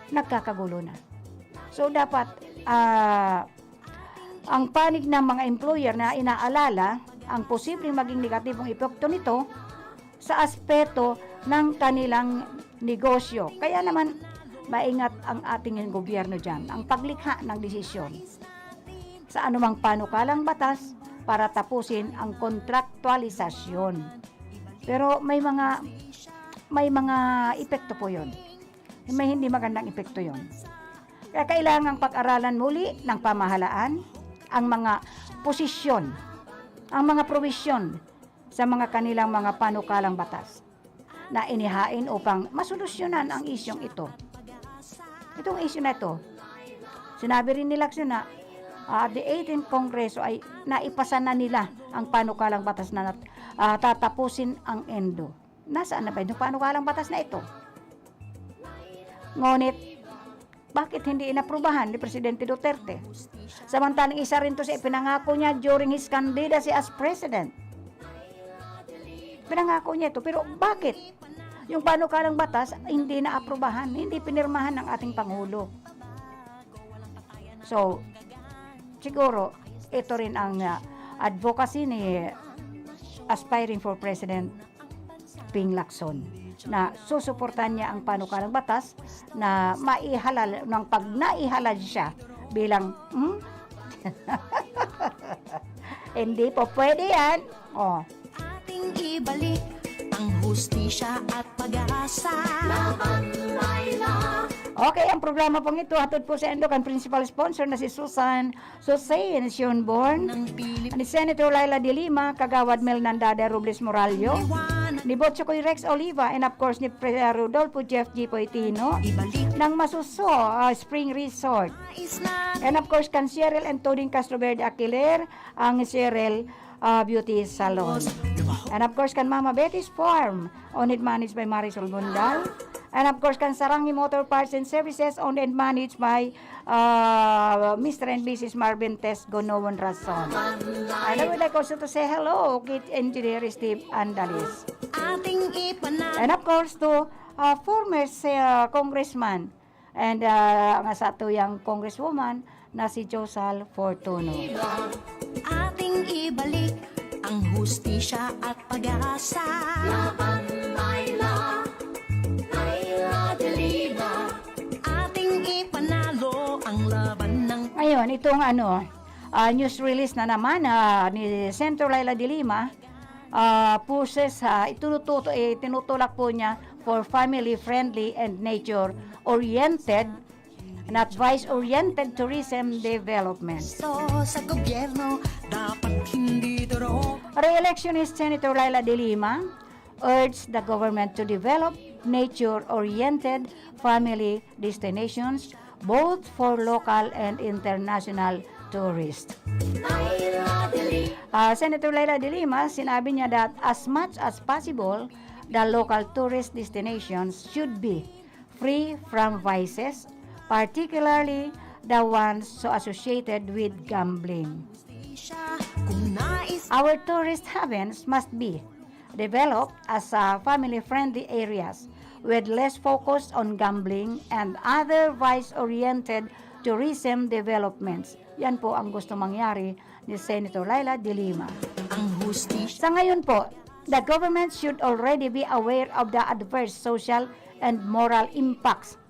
nagkakagulo na. So, dapat, ang panig ng mga employer na inaalala, ang posibleng maging negatibong epekto nito sa aspeto ng kanilang negosyo. Kaya naman, maingat ang ating gobyerno dyan, ang paglikha ng desisyon sa anumang panukalang batas para tapusin ang kontraktualisasyon. Pero may mga epekto po yon. May hindi magandang epekto yon. Kaya kailangang pag-aralan muli ng pamahalaan ang mga posisyon, ang mga provisyon sa mga kanilang mga panukalang batas na inihain upang masolusyonan ang isyong ito. Itong isyu na ito, sinabi rin nila na the 18th Kongreso ay naipasa na nila ang panukalang batas na tatapusin ang ENDO. Nasaan na ba yung panukalang batas na ito? Ngunit, bakit hindi inaprubahan ni Presidente Duterte? Samantalang isa rin to sa ipinangako niya during his candidacy as President. Pinangako niya ito, pero bakit? Yung panukalang batas, hindi naaprubahan, hindi pinirmahan ng ating Pangulo. So, siguro, ito rin ang advocacy ni aspiring for President Ping Lacson na susuportan niya ang panukalang batas na maihalal ng pag naihalal siya bilang hindi po pwede yan. Oh. Ating ibalik ang hustisya at pag-asa. Laban, Laila. Okay, ang programa pong ito hatod po sa Endocan principal sponsor na si Susan Sionborn, ni Senator Laila de Lima, Kagawad Mel Nandada Robles Morallo, ni Botchokoy Rex Oliva, and of course ni Rodolfo Jeff G. Poitino ng Masuso Spring Resort, and of course kan Cheryl and Toding Castro Verde Aquiler, ang Cheryl Beauty Salon, and of course kan Mama Betty's Farm, owned and managed by Marisol Bundal, and of course kan Sarangi Motor Parts and Services, owned and managed by Mr. and Mrs. Marvin Tess Gonowan Rason. And I would like also to say hello kay Engineer Steve Andalis, and of course to former congressman and ang sa tuyang congresswoman na si Josal Fortuno. Ating ibalik ang hustisya at pag-asa. Laban, Laila, Laila de Lima. Ating ipanalo ang laban ng... Ngayon, itong news release na naman ni Senator Laila de Lima, pushes, tinutulak po niya for family-friendly and nature-oriented and advice-oriented tourism development. So, sa gobyerno, dapat hindi duro. Re-electionist Senator Laila de Lima urged the government to develop nature-oriented family destinations both for local and international tourists. Senator Laila de Lima, sinabi niya that as much as possible, the local tourist destinations should be free from vices, particularly the ones so associated with gambling. Our tourist havens must be developed as family-friendly areas with less focus on gambling and other vice-oriented tourism developments. Yan po ang gusto mangyari ni Senator Laila de Lima. Sa ngayon po, the government should already be aware of the adverse social and moral impacts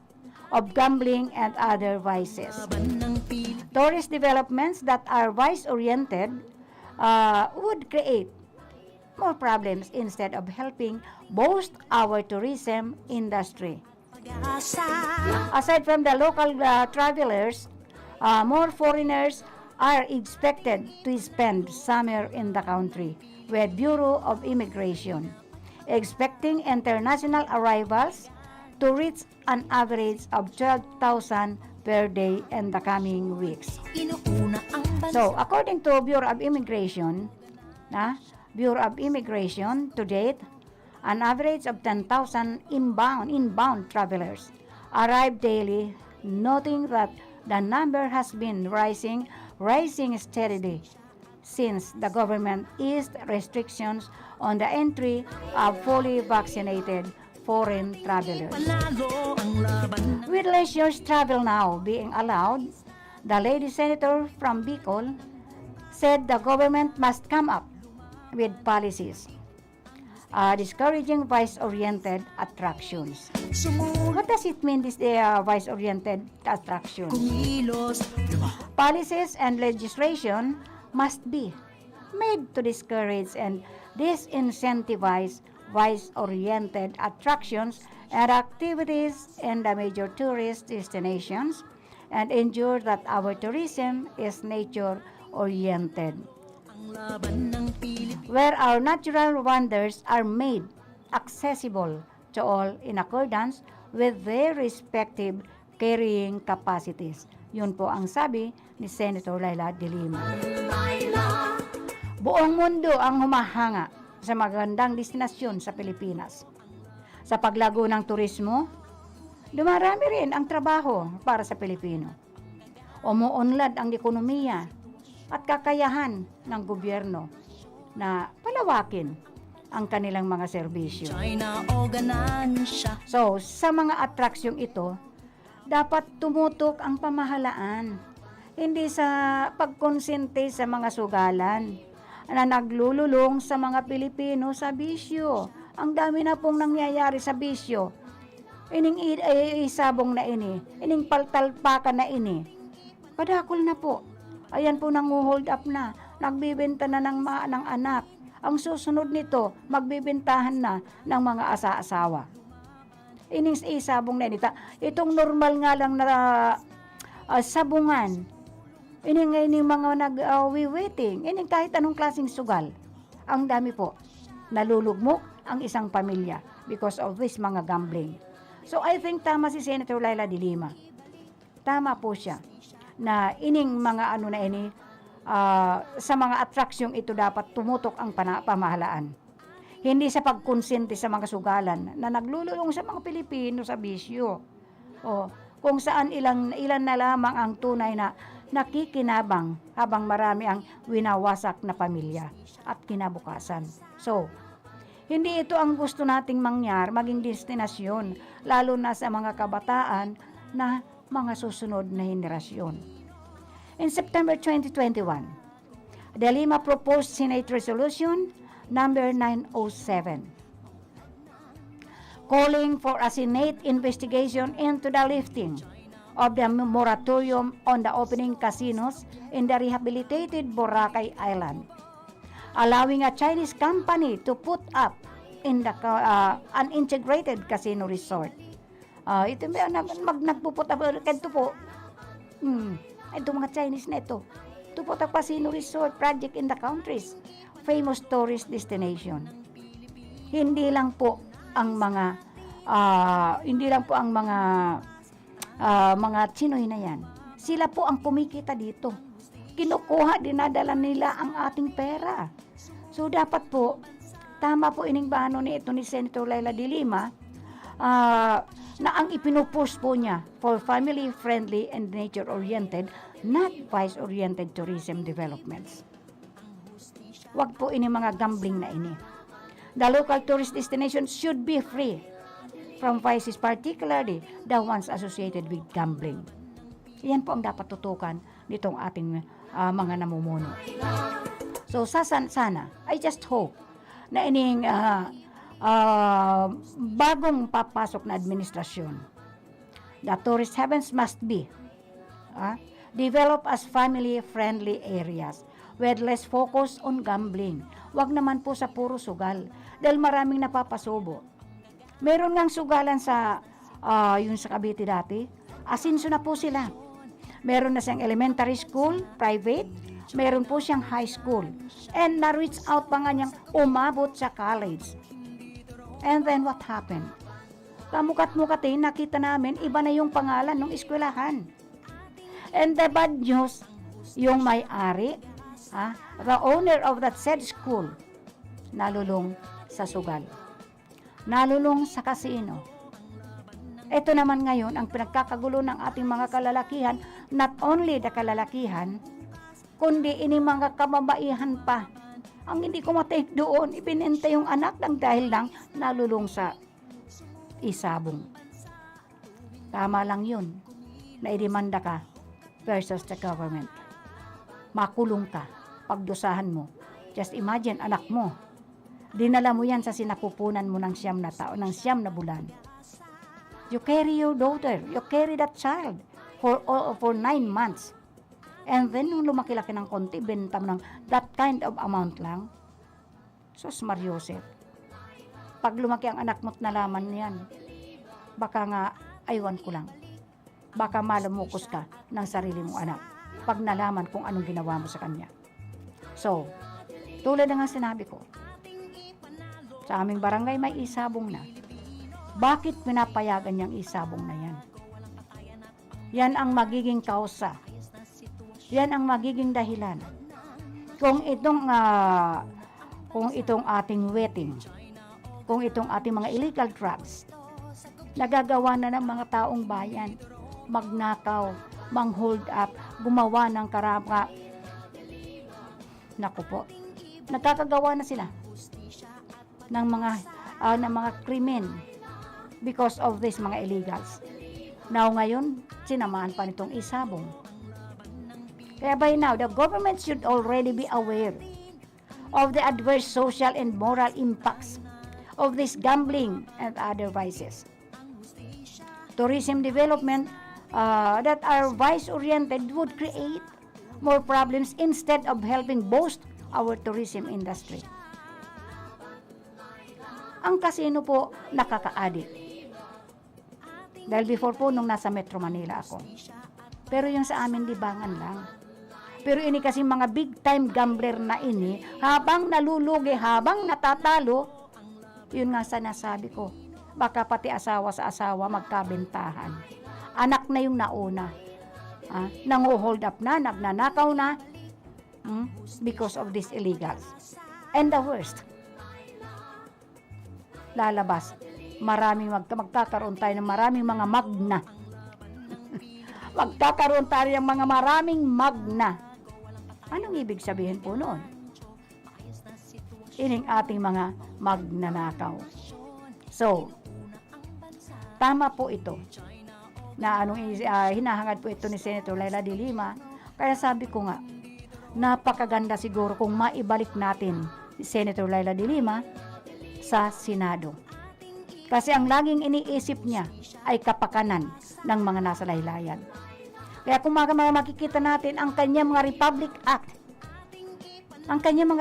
of gambling and other vices. Tourist developments that are vice-oriented would create more problems instead of helping boost our tourism industry. Aside from the local travelers, more foreigners are expected to spend summer in the country with Bureau of Immigration, expecting international arrivals to reach an average of 12,000 per day in the coming weeks. So, according to Bureau of Immigration, to date, an average of 10,000 inbound travelers arrive daily, noting that the number has been rising steadily since the government eased restrictions on the entry of fully vaccinated foreign travelers. With leisure travel now being allowed, the lady senator from Bicol said the government must come up with policies discouraging vice-oriented attractions. What does it mean, this vice-oriented attractions? Policies and legislation must be made to discourage and disincentivize vice-oriented attractions and activities in the major tourist destinations and ensure that our tourism is nature-oriented, where our natural wonders are made accessible to all in accordance with their respective carrying capacities. Yun po ang sabi ni Senator Laila de Lima. Buong mundo ang humahanga sa magandang destinasyon sa Pilipinas. Sa paglago ng turismo, dumarami rin ang trabaho para sa Pilipino. Umuunlad ang ekonomiya at kakayahan ng gobyerno na palawakin ang kanilang mga serbisyo. So, sa mga atraksyong ito, dapat tumutok ang pamahalaan, hindi sa pagkonsente sa mga sugalan na naglululong sa mga Pilipino sa bisyo Ang dami na pong nangyayari sa bisyo. Ining isabong na ini, ining paltalpakan na ini. Padakol na po. Ayan po nangu-hold up na. Nagbibenta na ng anak. Ang susunod nito, magbibentahan na ng mga asa-asawa. Ining isabong na inita. Itong normal nga lang na sabungan. Ining mga nag-waiting. Ining kahit anong klaseng sugal. Ang dami po. Nalulugmok ang isang pamilya because of this mga gambling. So I think tama si Senator Laila de Lima. Tama po siya na ining mga ano na ini sa mga atraksyong ito dapat tumutok ang pamahalaan. Hindi sa pagkonsente sa mga sugalan na naglululong sa mga Pilipino sa bisyo. O kung saan ilan na lamang ang tunay na nakikinabang habang marami ang winawasak na pamilya at kinabukasan. So, hindi ito ang gusto nating maging destinasyon, lalo na sa mga kabataan na mga susunod na henerasyon. In September 2021, De Lima proposed Senate Resolution number 907, calling for a Senate investigation into the lifting of the moratorium on the opening casinos in the rehabilitated Boracay Island, allowing a Chinese company to put up in the an integrated casino resort. Ito nagpuput up kanto po. Ito mga Chinese na ito. To put up casino resort project in the country's famous tourist destination. Hindi lang po ang mga mga Chinoy na yan. Sila po ang kumikita dito. Kinukuha, dinadala nila ang ating pera. So dapat po, tama po ining bano ni ito ni Senator Laila de Lima na ang ipinupus po niya for family-friendly and nature-oriented, not vice-oriented tourism developments. Wag po ini mga gambling na ini. The local tourist destinations should be free from vices, particularly the ones associated with gambling. Yan po ang dapat tutukan nitong ating mga namumuno. So sana, I just hope na ining bagong papasok na administrasyon, the tourist heavens must be developed as family-friendly areas with less focus on gambling. Wag naman po sa puro sugal dahil maraming napapasubo. Meron ngang sugalan sa yung sa Cavite dati, asinso na po sila. Meron na siyang elementary school, private, meron po siyang high school, and na-reach out pa nga niyang umabot sa college. And then what happened? Kamukat-mukatin, nakita namin, iba na yung pangalan ng eskwelahan. And the bad news, yung may-ari, the owner of that said school, nalulong sa sugal. Nalulong sa kasino. Ito naman ngayon ang pinagkakagulo ng ating mga kalalakihan, not only the kalalakihan, kundi ini mga kababaihan pa. Ang hindi ko matake doon, ibinenta yung anak lang dahil lang nalulong sa isabong. Tama lang yun, na idemanda ka versus the government. Makulong ka, pagdusahan mo. Just imagine, anak mo, dinala mo yan sa sinapupunan mo ng 9 na taon, ng 9 na bulan. You carry your daughter, you carry that child for 9 months. And then, nung lumaki-laki ng konti, benta mo ng that kind of amount lang. Sus Mariosep. Pag lumaki ang anak mo't nalaman yan, baka nga, aywan ko lang. Baka malamukos ka ng sarili mong anak pag nalaman kung anong ginawa mo sa kanya. So, tulad ng sinabi ko, sa aming barangay may isabong na. Bakit pinapayagan niyang isabong na yan? Yan ang magiging kausa. Yan ang magiging dahilan. Kung itong ating wetting, kung itong ating mga illegal drugs, nagagawa na ng mga taong bayan, magnakaw, mang-hold up, gumawa ng karama. Naku po, nagkakagawa na sila ng mga krimen because of this mga illegals. Now ngayon, sinamaan pa nitong isabong. Kaya by now, the government should already be aware of the adverse social and moral impacts of this gambling and other vices. Tourism development that are vice-oriented would create more problems instead of helping boost our tourism industry. Ang casino po, nakaka-addict. Dahil before po, nung nasa Metro Manila ako. Pero yung sa amin, libangan lang. Pero ini kasi mga big-time gambler na ini, habang nalulugi, habang natatalo, yun nga sinasabi ko, baka pati asawa sa asawa magkabentahan. Anak na yung nauna. Nangu-hold up na, nagnanakaw na, because of these illegals. And the worst, lalabas, magkakaroon tayo ng maraming mga magna. Magkakaroon tayo ng mga maraming magna. Anong ibig sabihin po noon? Ining ating mga magnanakaw. So, tama po ito na hinahangad po ito ni Senator Laila de Lima. Kaya sabi ko nga, napakaganda siguro kung maibalik natin si Senator Laila de Lima sa Senado. Kasi ang laging iniisip niya ay kapakanan ng mga nasa laylayan. Kaya kung makikita natin ang kanyang mga Republic Act, ang kanyang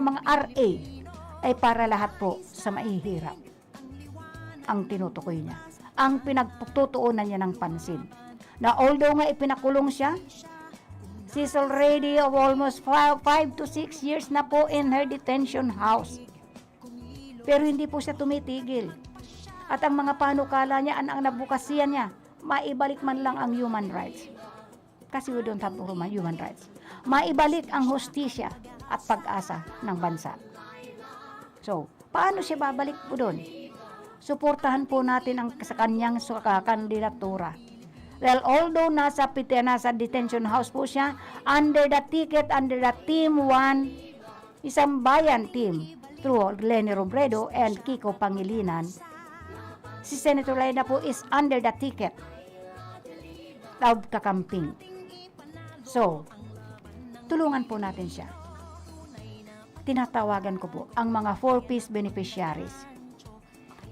mga RA ay para lahat po sa mahihirap. Ang tinutukoy niya. Ang pinagtutuunan niya ng pansin. Na although nga ipinakulong siya, she's already of almost 5 to 6 years na po in her detention house. Pero hindi po siya tumitigil. At ang mga panukala niya, ang nabukasiyan niya, maibalik man lang ang human rights. Kasi we don't have human rights. Maibalik ang hustisya at pag-asa ng bansa. So, paano siya babalik po doon? Suportahan po natin ang sa kanyang kandidatura. Well, although nasa detention house po siya, under the Team 1, isang bayan team, through Lenny Robredo and Kiko Pangilinan, si Senator Laila po is under the ticket of kakamping. So, tulungan po natin siya. Tinatawagan ko po ang mga 4-piece beneficiaries.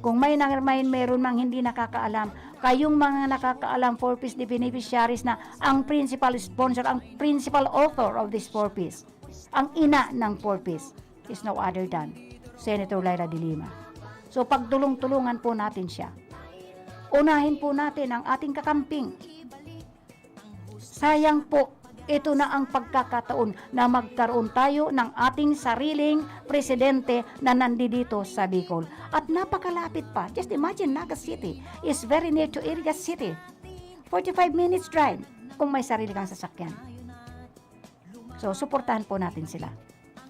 Kung meron mang hindi nakakaalam, kayong mga nakakaalam 4-piece beneficiaries na ang principal sponsor, ang principal author of this 4-piece, ang ina ng 4-piece is no other than Senator Laila de Lima. So pagtulong-tulungan po natin siya. Unahin po natin ang ating kakamping. Sayang po, ito na ang pagkakataon na magkaroon tayo ng ating sariling presidente na nandito sa Bicol. At napakalapit pa. Just imagine, Naga City is very near to Iriga City. 45 minutes drive kung may sarili kang sasakyan. So, suportahan po natin sila.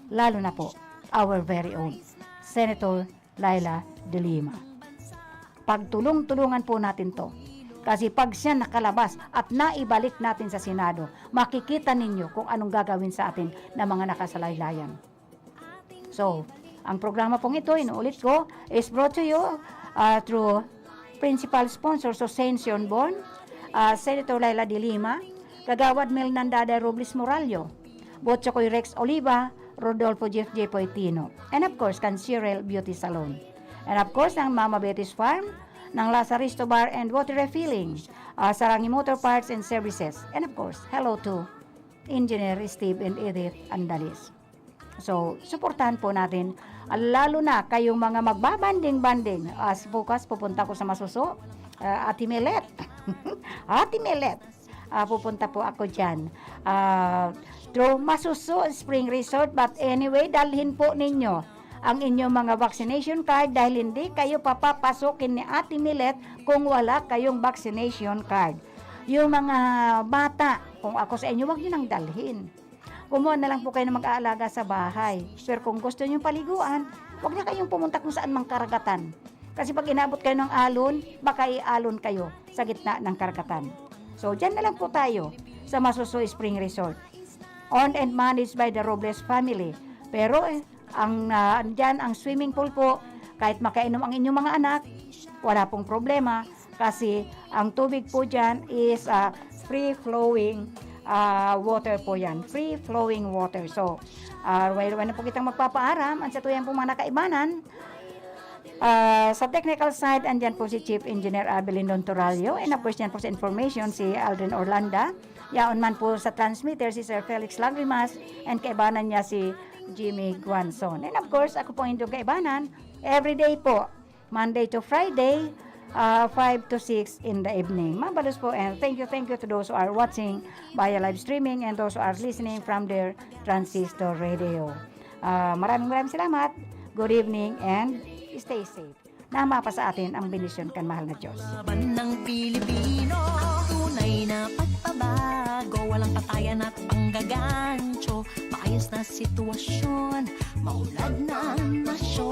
Lalo na po, our very own Senator Laila de Lima. Pagtulong-tulungan po natin to. Kasi pag siya nakalabas at naibalik natin sa Senado, makikita ninyo kung anong gagawin sa atin na mga nakasalaylayan. So, ang programa pong ito, inuulit ko, is brought to you through principal sponsors of Saint John Born, Senator Laila de Lima, Kagawad Mel Nandada Robles Morallo, Botchokoy Rex Oliva, Rodolfo Jeff J. Poitino, and of course, Cancirel Beauty Salon. And of course, ang Mama Betty's Farm, ng Lazaristo Bar and Water Refilling, Sarangi Motor Parts and Services, and of course, hello to Engineer Steve and Edith Andalis. So, suportahan po natin, lalo na kayong mga magbabanding-banding. Bukas, pupunta ko sa Masuso, Ate Melet. Ate Melet. Pupunta po ako dyan. Through Masuso Spring Resort, but anyway, dalhin po ninyo ang inyong mga vaccination card dahil hindi kayo papapasukin ni Ate Milet kung wala kayong vaccination card. Yung mga bata, kung ako sa inyo, huwag nyo nang dalhin. Kumuha na lang po kayo na mag-aalaga sa bahay. Pero kung gusto nyo paliguan, huwag na kayong pumunta kung saan mang karagatan. Kasi pag inabot kayo ng alon, baka ialon kayo sa gitna ng karagatan. So, dyan na lang po tayo sa Masuso Spring Resort. Owned and managed by the Robles family. Pero andyan ang swimming pool po, kahit makainom ang inyong mga anak, wala pong problema kasi ang tubig po dyan is free-flowing water po yan. Free-flowing water. So, wala na po kitang magpapaaram ang sa tuyang pong mga nakaibanan, Sa technical side, andyan po si Chief Engineer Abelin Dontoralio, and of course, yan po sa information si Aldrin Orlanda. Yaon man po sa transmitter si Sir Felix Lagrimas, and kaibanan niya si Jimmy Guanzon. And of course, ako po yung kaibanan, everyday po, Monday to Friday, 5 to 6 in the evening. Mabalos po, and thank you to those who are watching via live streaming and those who are listening from their transistor radio. Maraming salamat. Good evening and stay safe. Nama pa sa atin ang benisyon kan mahal na Diyos. Laban ng Pilipino, tunay na pagbabago, walang patayan at panggagancho, maayos na sitwasyon, maulad na nasyon.